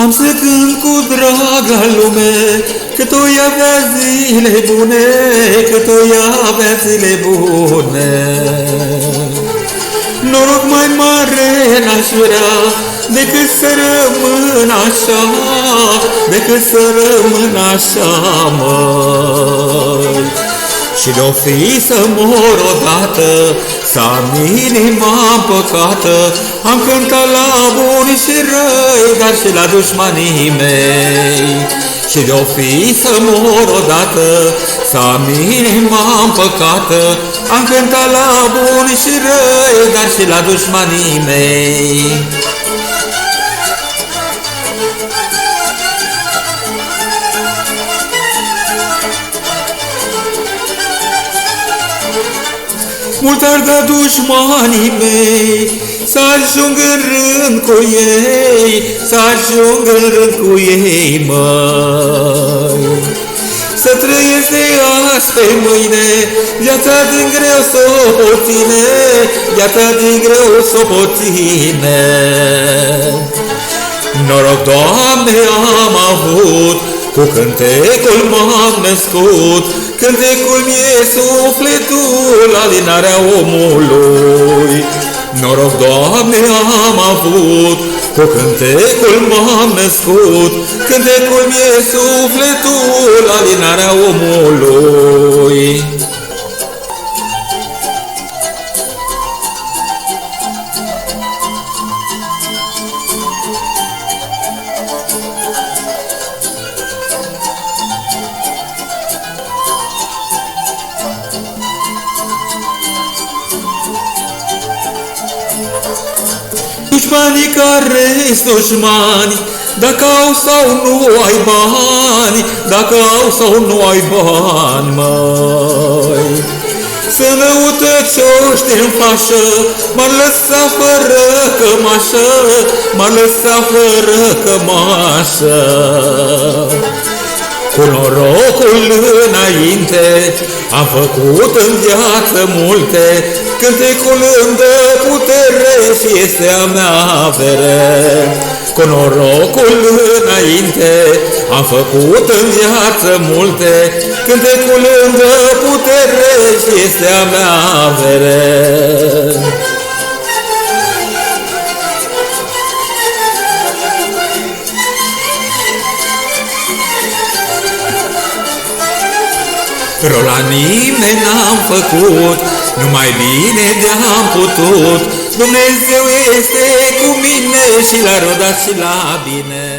Am să cânt cu draga lume, că tu avea zile bune, că tu avea zile bune. Noroc mai mare n-aș vrea decât să rămân așa, decât să rămân așa, măi. Și de-o fi să mor odată, să am inima împăcată, am cântat la buni și răi, dar și la dușmanii mei. Și de-o fi să mor odată, să am inima împăcată, am cântat la buni și răi, dar și la dușmanii mei. Mult ar da dușmanii mei să ajung în rând cu ei, să ajung în rând cu ei, măi. Să trăiesc de azi pe mâine, viața din greu s-o pot ține, viața din greu s-o pot ține. Noroc, Doamne, am avut, cu cântecul m-am născut, cântecul mi-e sufletul, alinarea omului. Noroc, Doamne, am avut, cu cântecul m-am născut, cântecul mi-e sufletul, alinarea omului. Dușmanii care-s dușmani, dacă au sau nu ai bani, dacă au sau nu ai bani, măi. Să năutăcioși din fașă, m-ar lăsa fără cămașă, m-ar lăsa fără cămașă. Cu norocul înainte am făcut în viață multe, cântecul îmi dă putere și este a mea avere. Cu norocul înainte am făcut în viață multe, cântecul îmi dă putere și este a mea avere. Rău la nimeni n-am făcut, numai bine de-am putut. Dumnezeu este cu mine și la rău, dar și la bine.